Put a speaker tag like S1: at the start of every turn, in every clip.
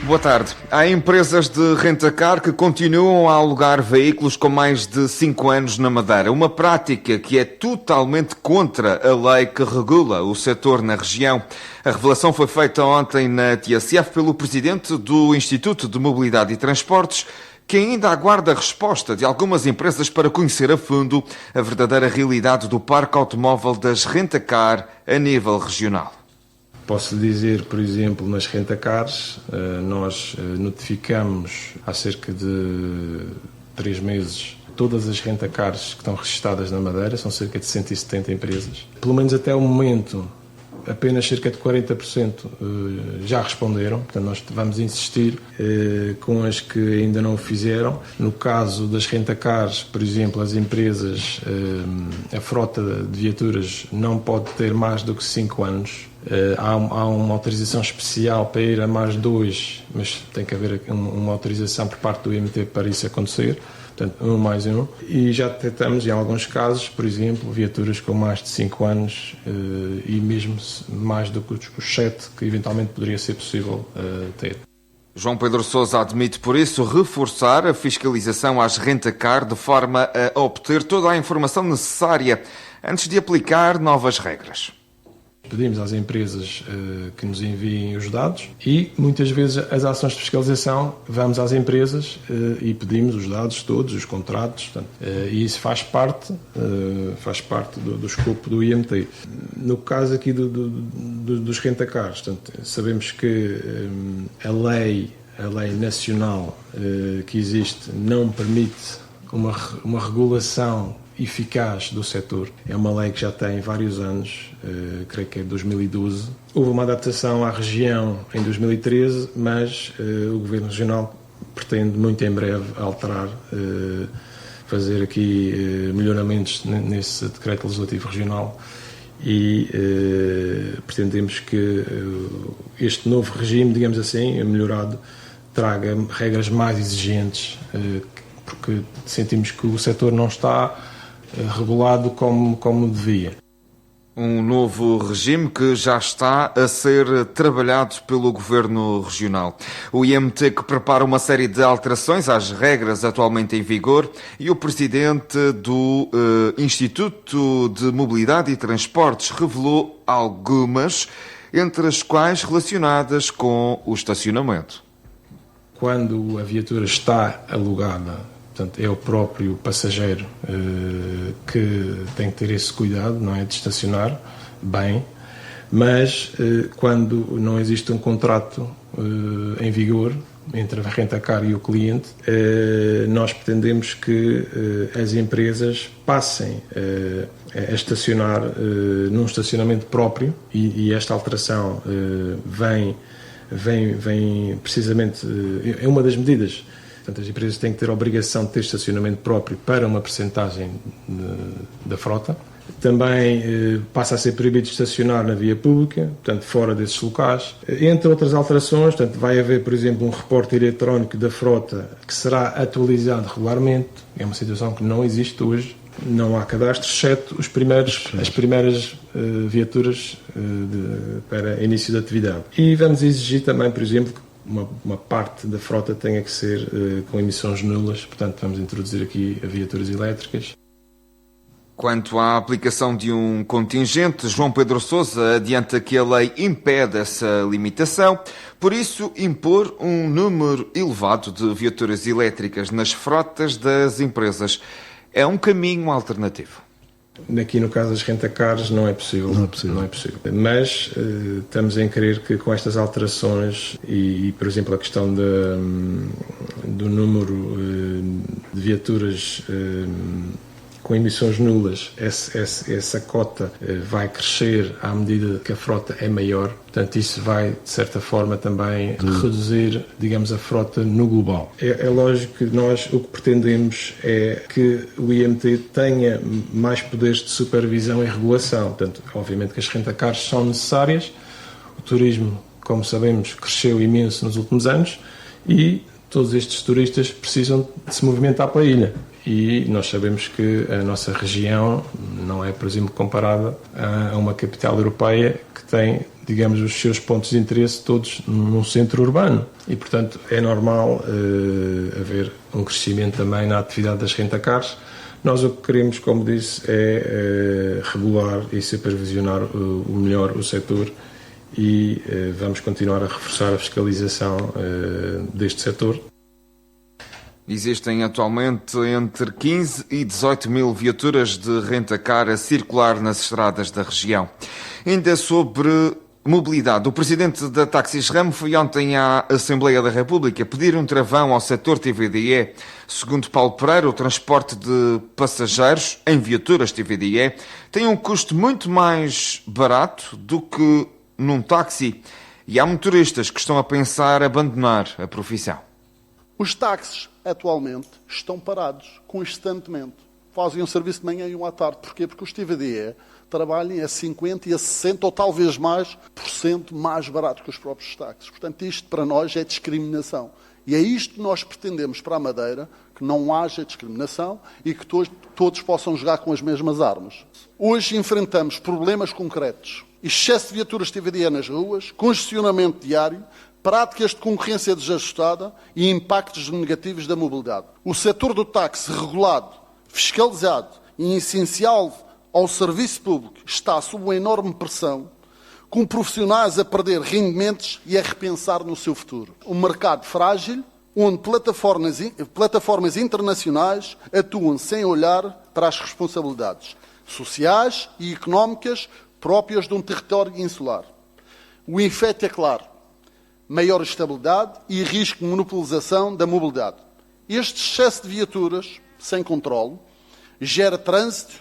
S1: Boa tarde. Há empresas de rentacar que continuam a alugar veículos com mais de 5 anos na Madeira. Uma prática que é totalmente contra a lei que regula o setor na região. A revelação foi feita ontem na TSF pelo presidente do Instituto de Mobilidade e Transportes, que ainda aguarda a resposta de algumas empresas para conhecer a fundo a verdadeira realidade do parque automóvel das rentacar a nível regional.
S2: Posso dizer, por exemplo, nas rentacars, nós notificamos há cerca de 3 meses todas as rentacars que estão registadas na Madeira, são cerca de 170 empresas. Pelo menos até o momento, apenas cerca de 40% já responderam, portanto nós vamos insistir com as que ainda não o fizeram. No caso das rentacars, por exemplo, as empresas, a frota de viaturas não pode ter mais do que 5 anos. Há uma autorização especial para ir a mais 2, mas tem que haver uma autorização por parte do IMT para isso acontecer. Portanto, 1 mais 1. E já detectamos, em alguns casos, por exemplo, viaturas com mais de 5 anos e mesmo mais do que os 7 que eventualmente poderia ser possível ter.
S1: João Pedro Sousa admite, por isso, reforçar a fiscalização às rentacar de forma a obter toda a informação necessária antes de aplicar novas regras.
S2: Pedimos às empresas que nos enviem os dados e, muitas vezes, as ações de fiscalização, vamos às empresas e pedimos os dados todos, os contratos, portanto, e isso faz parte do escopo do IMT. No caso aqui dos rentacars, portanto, sabemos que a lei nacional que existe não permite uma regulação eficaz do setor. É uma lei que já tem vários anos, creio que é de 2012. Houve uma adaptação à região em 2013, mas o Governo Regional pretende muito em breve alterar, fazer aqui melhoramentos nesse decreto legislativo regional e pretendemos que este novo regime, digamos assim, melhorado, traga regras mais exigentes, porque sentimos que o setor não está regulado como devia.
S1: Um novo regime que já está a ser trabalhado pelo Governo Regional. O IMT que prepara uma série de alterações às regras atualmente em vigor e o presidente do Instituto de Mobilidade e Transportes revelou algumas, entre as quais relacionadas com o estacionamento.
S2: Quando a viatura está alugada, portanto, é o próprio passageiro que tem que ter esse cuidado, não é, de estacionar bem, mas quando não existe um contrato em vigor entre a rentacar e o cliente, nós pretendemos que as empresas passem a estacionar num estacionamento próprio e esta alteração vem precisamente, é uma das medidas. Portanto, as empresas têm que ter a obrigação de ter estacionamento próprio para uma percentagem da frota. Também passa a ser proibido estacionar na via pública, portanto, fora desses locais. Entre outras alterações, portanto, vai haver, por exemplo, um reporte eletrónico da frota que será atualizado regularmente. É uma situação que não existe hoje. Não há cadastros, exceto as primeiras viaturas para início da atividade. E vamos exigir também, por exemplo, que uma parte da frota tenha que ser com emissões nulas, portanto vamos introduzir aqui viaturas elétricas.
S1: Quanto à aplicação de um contingente, João Pedro Sousa adianta que a lei impede essa limitação, por isso impor um número elevado de viaturas elétricas nas frotas das empresas é um caminho alternativo.
S2: Aqui no caso das rentacars não é possível. Mas estamos em crer que com estas alterações e por exemplo, a questão do número de viaturas com emissões nulas, essa cota vai crescer à medida que a frota é maior. Portanto, isso vai, de certa forma, também reduzir, digamos, a frota no global. É lógico que nós o que pretendemos é que o IMT tenha mais poderes de supervisão e regulação. Portanto, obviamente que as rentacars são necessárias. O turismo, como sabemos, cresceu imenso nos últimos anos e todos estes turistas precisam de se movimentar pela ilha. E nós sabemos que a nossa região não é, por exemplo, comparada a uma capital europeia que tem digamos, os seus pontos de interesse todos num centro urbano. E, portanto, é normal haver um crescimento também na atividade das rentacars. Nós o que queremos, como disse, é regular e supervisionar o melhor o setor e vamos continuar a reforçar a fiscalização deste setor.
S1: Existem atualmente entre 15 e 18 mil viaturas de rentacar a circular nas estradas da região. Ainda sobre mobilidade, o presidente da Taxis Ramo foi ontem à Assembleia da República pedir um travão ao setor TVDE. Segundo Paulo Pereira, o transporte de passageiros em viaturas TVDE tem um custo muito mais barato do que num táxi e há motoristas que estão a pensar abandonar a profissão.
S3: Os táxis, atualmente, estão parados constantemente. Fazem um serviço de manhã e um à tarde. Porquê? Porque os TVDE trabalhem a 50% e a 60% ou talvez mais barato que os próprios táxis. Portanto, isto para nós é discriminação. E é isto que nós pretendemos para a Madeira, que não haja discriminação e que todos possam jogar com as mesmas armas. Hoje enfrentamos problemas concretos. Excesso de viaturas TVDE nas ruas, congestionamento diário, práticas de concorrência desajustada e impactos negativos da mobilidade. O setor do táxi regulado, fiscalizado e essencial ao serviço público está sob uma enorme pressão, com profissionais a perder rendimentos e a repensar no seu futuro. Um mercado frágil, onde plataformas internacionais atuam sem olhar para as responsabilidades sociais e económicas próprias de um território insular. O efeito é claro: maior estabilidade e risco de monopolização da mobilidade. Este excesso de viaturas, sem controle, gera trânsito,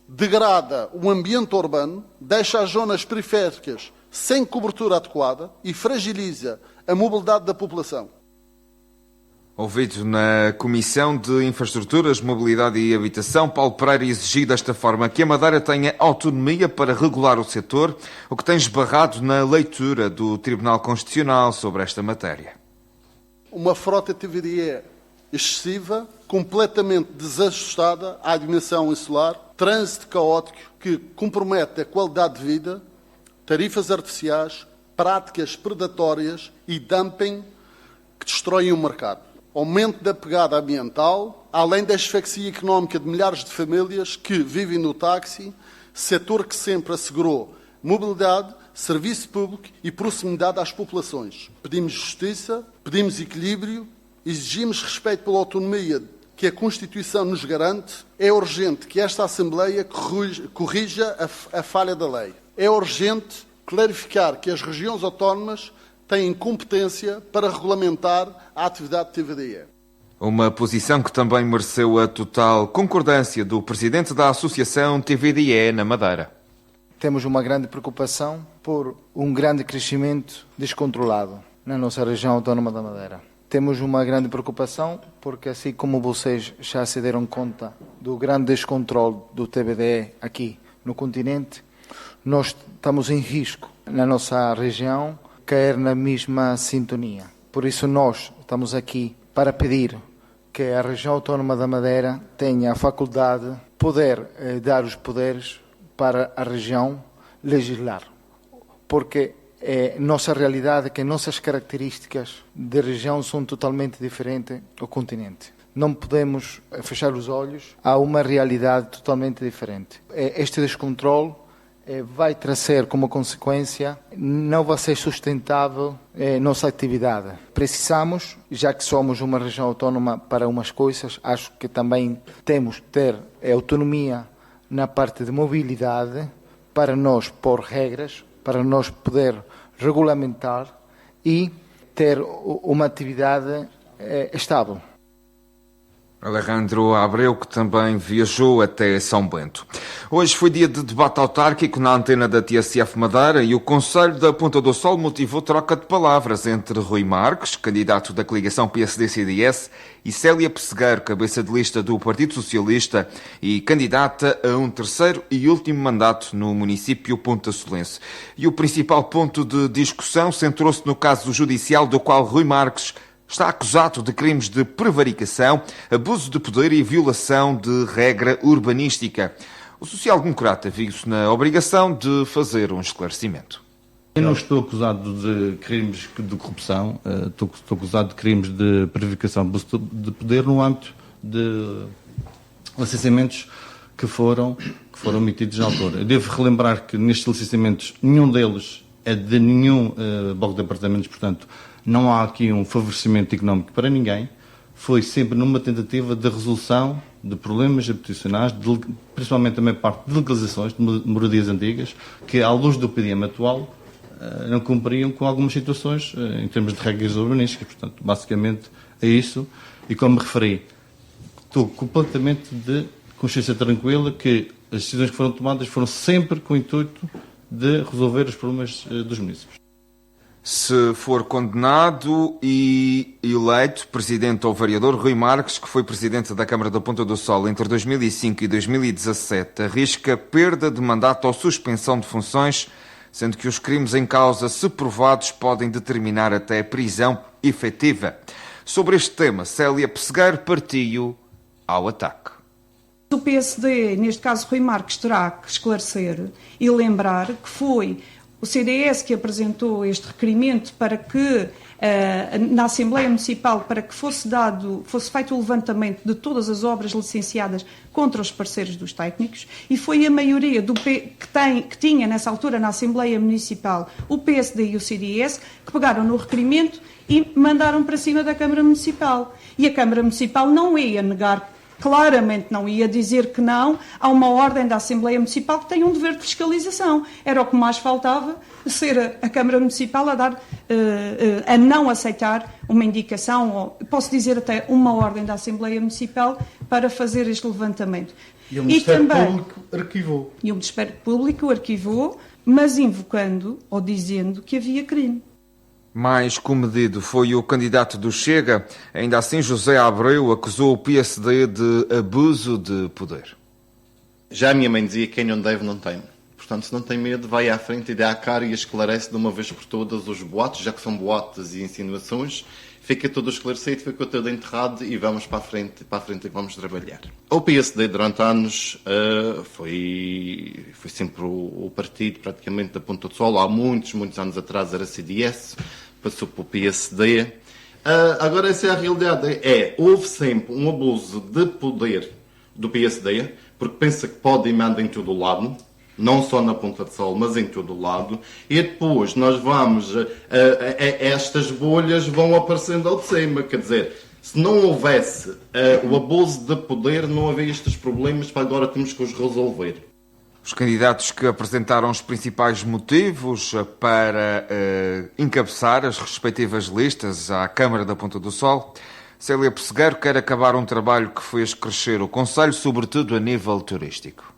S3: degrada o ambiente urbano, deixa as zonas periféricas sem cobertura adequada e fragiliza a mobilidade da população.
S1: Ouvido na Comissão de Infraestruturas, Mobilidade e Habitação, Paulo Pereira exigiu desta forma que a Madeira tenha autonomia para regular o setor, o que tem esbarrado na leitura do Tribunal Constitucional sobre esta matéria.
S3: Uma frota TVDE excessiva, completamente desajustada à dimensão insular, trânsito caótico que compromete a qualidade de vida, tarifas artificiais, práticas predatórias e dumping que destroem o mercado. Aumento da pegada ambiental, além da asfixia económica de milhares de famílias que vivem no táxi, setor que sempre assegurou mobilidade, serviço público e proximidade às populações. Pedimos justiça, pedimos equilíbrio, exigimos respeito pela autonomia que a Constituição nos garante. É urgente que esta Assembleia corrija a falha da lei. É urgente clarificar que as regiões autónomas têm competência para regulamentar a atividade TVDE.
S1: Uma posição que também mereceu a total concordância do presidente da Associação TVDE na Madeira.
S4: Temos uma grande preocupação por um grande crescimento descontrolado na nossa região autónoma da Madeira. Temos uma grande preocupação porque, assim como vocês já se deram conta do grande descontrole do TVDE aqui no continente, nós estamos em risco na nossa região cair na mesma sintonia. Por isso nós estamos aqui para pedir que a região autónoma da Madeira tenha a faculdade de poder dar os poderes para a região legislar. Porque nossa realidade, que nossas características de região são totalmente diferentes do continente. Não podemos fechar os olhos a uma realidade totalmente diferente. Este descontrole vai trazer como consequência, não vai ser sustentável nossa atividade. Precisamos, já que somos uma região autónoma para umas coisas, acho que também temos que ter autonomia na parte de mobilidade para nós pôr regras, para nós poder regulamentar e ter uma atividade estável.
S1: Alejandro Abreu, que também viajou até São Bento. Hoje foi dia de debate autárquico na antena da TSF Madeira e o Conselho da Ponta do Sol motivou troca de palavras entre Rui Marques, candidato da coligação PSD-CDS, e Célia Pessegueiro, cabeça de lista do Partido Socialista e candidata a um terceiro e último mandato no município pontasolense. E o principal ponto de discussão centrou-se no caso judicial do qual Rui Marques está acusado de crimes de prevaricação, abuso de poder e violação de regra urbanística. O social-democrata viu-se na obrigação de fazer um esclarecimento.
S5: Eu não estou acusado de crimes de corrupção, estou acusado de crimes de prevaricação de poder no âmbito de licenciamentos que foram emitidos na altura. Eu devo relembrar que nestes licenciamentos nenhum deles é de nenhum bloco de apartamentos, portanto não há aqui um favorecimento económico para ninguém. Foi sempre numa tentativa de resolução de problemas habitacionais, principalmente também parte de legalizações de moradias antigas, que à luz do PDM atual não cumpriam com algumas situações em termos de regras urbanísticas. Portanto, basicamente é isso. E como me referi, estou completamente de consciência tranquila que as decisões que foram tomadas foram sempre com o intuito de resolver os problemas dos municípios.
S1: Se for condenado e eleito presidente ou vereador, Rui Marques, que foi presidente da Câmara da Ponta do Sol entre 2005 e 2017, arrisca perda de mandato ou suspensão de funções, sendo que os crimes em causa, se provados, podem determinar até prisão efetiva. Sobre este tema, Célia Pessegueiro partiu ao ataque.
S6: O PSD, neste caso Rui Marques, terá que esclarecer e lembrar que foi o CDS que apresentou este requerimento para que, na Assembleia Municipal, para que fosse feito o levantamento de todas as obras licenciadas contra os parceiros dos técnicos, e foi a maioria que tinha nessa altura na Assembleia Municipal o PSD e o CDS que pegaram no requerimento e mandaram para cima da Câmara Municipal. E a Câmara Municipal não ia negar, claramente não ia dizer que não a uma ordem da Assembleia Municipal que tem um dever de fiscalização. Era o que mais faltava, ser a Câmara Municipal a não aceitar uma indicação, ou posso dizer até uma ordem da Assembleia Municipal para fazer este levantamento.
S7: E o Ministério Público arquivou.
S6: E o Ministério Público arquivou, mas invocando ou dizendo que havia crime.
S1: Mais comedido foi o candidato do Chega. Ainda assim, José Abreu acusou o PSD de abuso de poder.
S7: Já a minha mãe dizia que quem não deve não teme. Portanto, se não tem medo, vai à frente e dá a cara e esclarece de uma vez por todas os boatos, já que são boatos e insinuações. Fica tudo esclarecido, fica tudo enterrado e vamos para a frente e vamos trabalhar. O PSD, durante anos, foi sempre o partido praticamente da Ponta do Sol. Há muitos anos atrás era CDS, passou para o PSD. Agora essa é a realidade. Houve sempre um abuso de poder do PSD, porque pensa que pode e manda em todo o lado, não só na Ponta do Sol, mas em todo o lado, e depois nós vamos, estas bolhas vão aparecendo ao de cima, quer dizer, se não houvesse o abuso de poder, não havia estes problemas, para agora temos que os resolver.
S1: Os candidatos que apresentaram os principais motivos para encabeçar as respectivas listas à Câmara da Ponta do Sol. Célia Pessegueiro quer acabar um trabalho que fez crescer o concelho, sobretudo a nível turístico.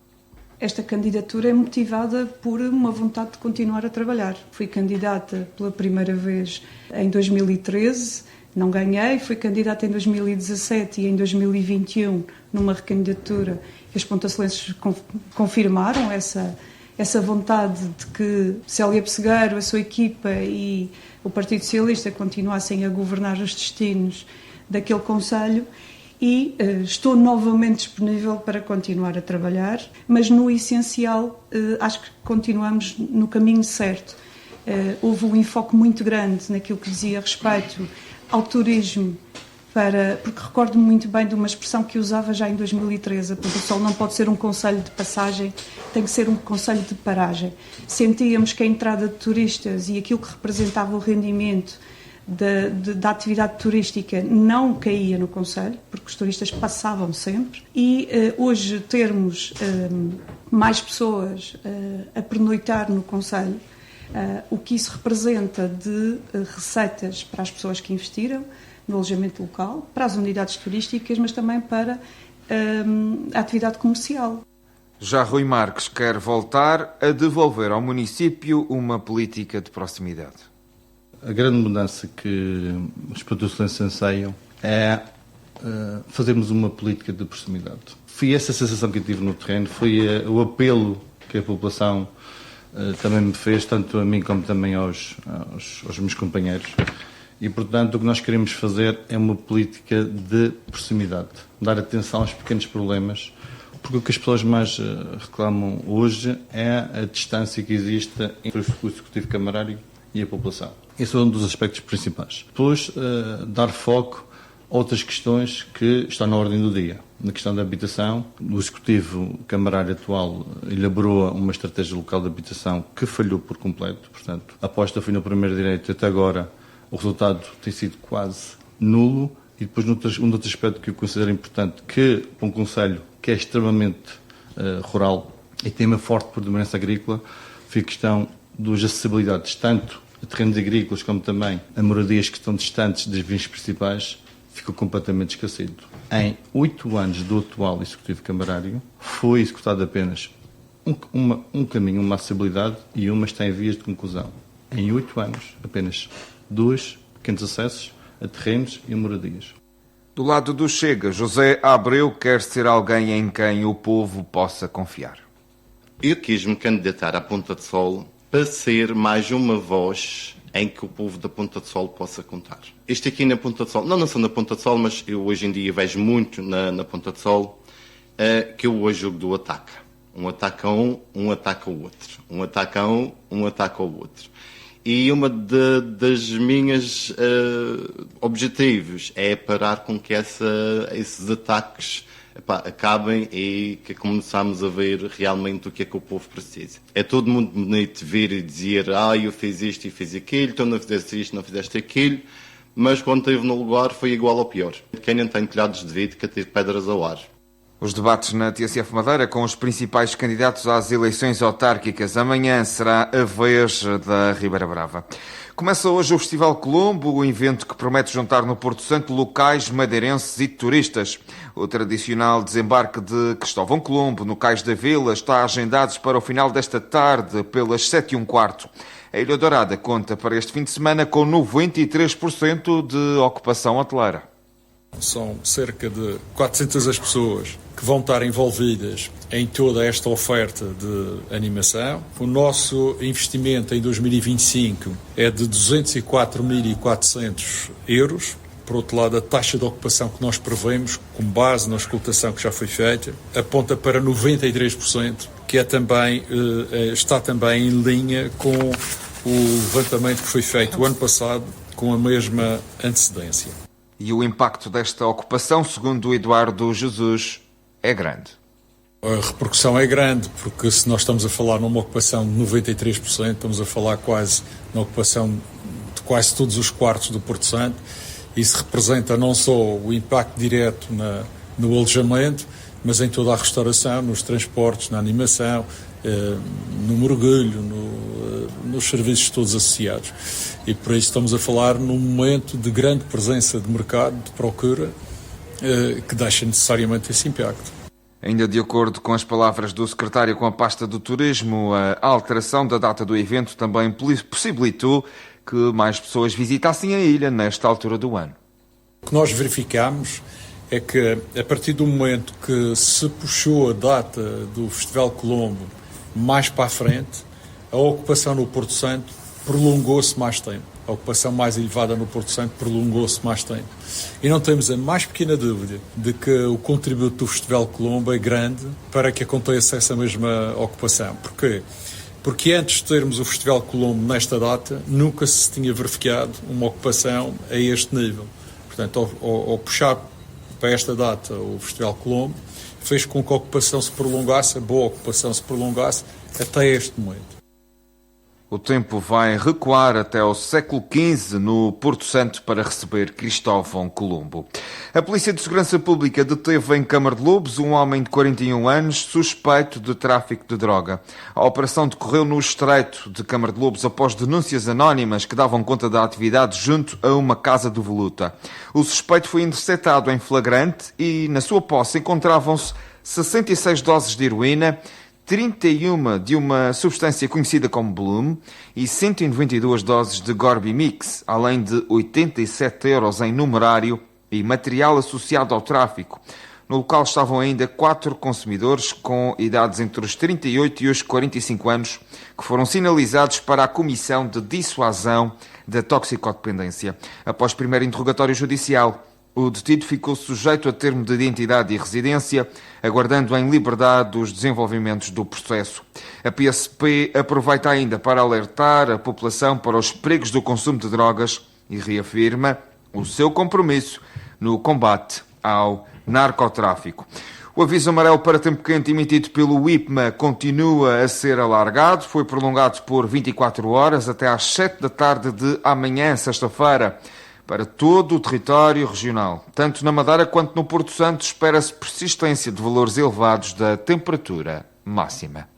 S6: Esta candidatura é motivada por uma vontade de continuar a trabalhar. Fui candidata pela primeira vez em 2013, não ganhei. Fui candidata em 2017 e em 2021 numa recandidatura. E os pontacelenses confirmaram essa vontade de que Célia Pessegueiro, a sua equipa e o Partido Socialista continuassem a governar os destinos daquele concelho. E estou novamente disponível para continuar a trabalhar, mas no essencial acho que continuamos no caminho certo. Houve um enfoque muito grande naquilo que dizia respeito ao turismo, porque recordo-me muito bem de uma expressão que usava já em 2013, a Ponta do Sol não pode ser um concelho de passagem, tem que ser um concelho de paragem. Sentíamos que a entrada de turistas e aquilo que representava o rendimento da atividade turística não caía no concelho, porque os turistas passavam sempre, e hoje termos mais pessoas a pernoitar no concelho, o que isso representa de receitas para as pessoas que investiram no alojamento local, para as unidades turísticas, mas também para a atividade comercial.
S1: Já Rui Marques quer voltar a devolver ao município uma política de proximidade.
S5: A grande mudança que os pontacelenses anseiam é fazermos uma política de proximidade. Foi essa a sensação que eu tive no terreno, foi o apelo que a população também me fez, tanto a mim como também aos meus companheiros. E, portanto, o que nós queremos fazer é uma política de proximidade. Dar atenção aos pequenos problemas, Porque o que as pessoas mais reclamam hoje é a distância que existe entre o executivo camarário e a população. Esse é um dos aspectos principais. Depois, dar foco a outras questões que estão na ordem do dia. Na questão da habitação, o executivo camarário atual elaborou uma estratégia local de habitação que falhou por completo. Portanto, a aposta foi no primeiro direito. Até agora, o resultado tem sido quase nulo. E depois, um outro aspecto que eu considero importante, que para um concelho que é extremamente rural e tem uma forte predominância agrícola, foi a questão das acessibilidades, tanto a terrenos agrícolas como também a moradias que estão distantes das vias principais, ficou completamente esquecido. Em 8 anos do atual executivo camarário, foi executado apenas um caminho, uma acessibilidade, e uma está em vias de conclusão. Em 8 anos, apenas 2 pequenos acessos a terrenos e a moradias.
S1: Do lado do Chega, José Abreu quer ser alguém em quem o povo possa confiar.
S7: Eu quis-me candidatar à Ponta de Sol para ser mais uma voz em que o povo da Ponta de Sol possa contar. Este aqui na Ponta de Sol, não só na Ponta de Sol, mas eu hoje em dia vejo muito na Ponta de Sol, que eu hoje jogo do ataca. Um ataca um ataca o outro. Um ataca um ataca o outro. E uma das minhas objetivos é parar com que esses ataques acabem e que começamos a ver realmente o que é que o povo precisa. É todo muito bonito vir e dizer eu fiz isto e fiz aquilo, tu não fizeste isto, não fizeste aquilo, mas quando esteve no lugar foi igual ou pior. Quem não tem telhados de vidro que atire pedras ao ar.
S1: Os debates na TSF Madeira com os principais candidatos às eleições autárquicas. Amanhã será a vez da Ribeira Brava. Começa hoje o Festival Colombo, o evento que promete juntar no Porto Santo locais, madeirenses e turistas. O tradicional desembarque de Cristóvão Colombo no Cais da Vila está agendado para o final desta tarde, pelas 7h15. A Ilha Dourada conta para este fim de semana com 93% de ocupação hoteleira.
S8: São cerca de 400 as pessoas que vão estar envolvidas em toda esta oferta de animação. O nosso investimento em 2025 é de 204.400 euros. Por outro lado, a taxa de ocupação que nós prevemos, com base na auscultação que já foi feita, aponta para 93%, que está também em linha com o levantamento que foi feito o ano passado com a mesma antecedência.
S1: E o impacto desta ocupação, segundo o Eduardo Jesus, é grande.
S8: A repercussão é grande, porque se nós estamos a falar numa ocupação de 93%, estamos a falar quase na ocupação de quase todos os quartos do Porto Santo. Isso representa não só o impacto direto no alojamento, mas em toda a restauração, nos transportes, na animação, no mergulho, nos serviços todos associados. E por isso estamos a falar num momento de grande presença de mercado, de procura, que deixa necessariamente esse impacto.
S1: Ainda de acordo com as palavras do secretário com a pasta do turismo, a alteração da data do evento também possibilitou que mais pessoas visitassem a ilha nesta altura do ano.
S8: O que nós verificamos é que, a partir do momento que se puxou a data do Festival Colombo mais para a frente, a ocupação no Porto Santo prolongou-se mais tempo. A ocupação mais elevada no Porto Santo prolongou-se mais tempo. E não temos a mais pequena dúvida de que o contributo do Festival Colombo é grande para que aconteça essa mesma ocupação. Porquê? Porque antes de termos o Festival Colombo nesta data, nunca se tinha verificado uma ocupação a este nível. Portanto, ao puxar para esta data o Festival Colombo, fez com que a ocupação se prolongasse, a boa ocupação se prolongasse até este momento.
S1: O tempo vai recuar até ao século XV no Porto Santo para receber Cristóvão Colombo. A Polícia de Segurança Pública deteve em Câmara de Lobos um homem de 41 anos suspeito de tráfico de droga. A operação decorreu no estreito de Câmara de Lobos após denúncias anónimas que davam conta da atividade junto a uma casa de voluta. O suspeito foi interceptado em flagrante e na sua posse encontravam-se 66 doses de heroína, 31 de uma substância conhecida como Bloom e 192 doses de Gorbimix, além de 87 euros em numerário e material associado ao tráfico. No local estavam ainda 4 consumidores com idades entre os 38 e os 45 anos que foram sinalizados para a Comissão de Dissuasão da Toxicodependência. Após primeiro interrogatório judicial, O detido ficou sujeito a termo de identidade e residência, aguardando em liberdade os desenvolvimentos do processo. A PSP aproveita ainda para alertar a população para os perigos do consumo de drogas e reafirma o seu compromisso no combate ao narcotráfico. O aviso amarelo para tempo quente emitido pelo IPMA continua a ser alargado. Foi prolongado por 24 horas até às 7 da tarde de amanhã, sexta-feira, para todo o território regional. Tanto na Madeira quanto no Porto Santo espera-se persistência de valores elevados da temperatura máxima.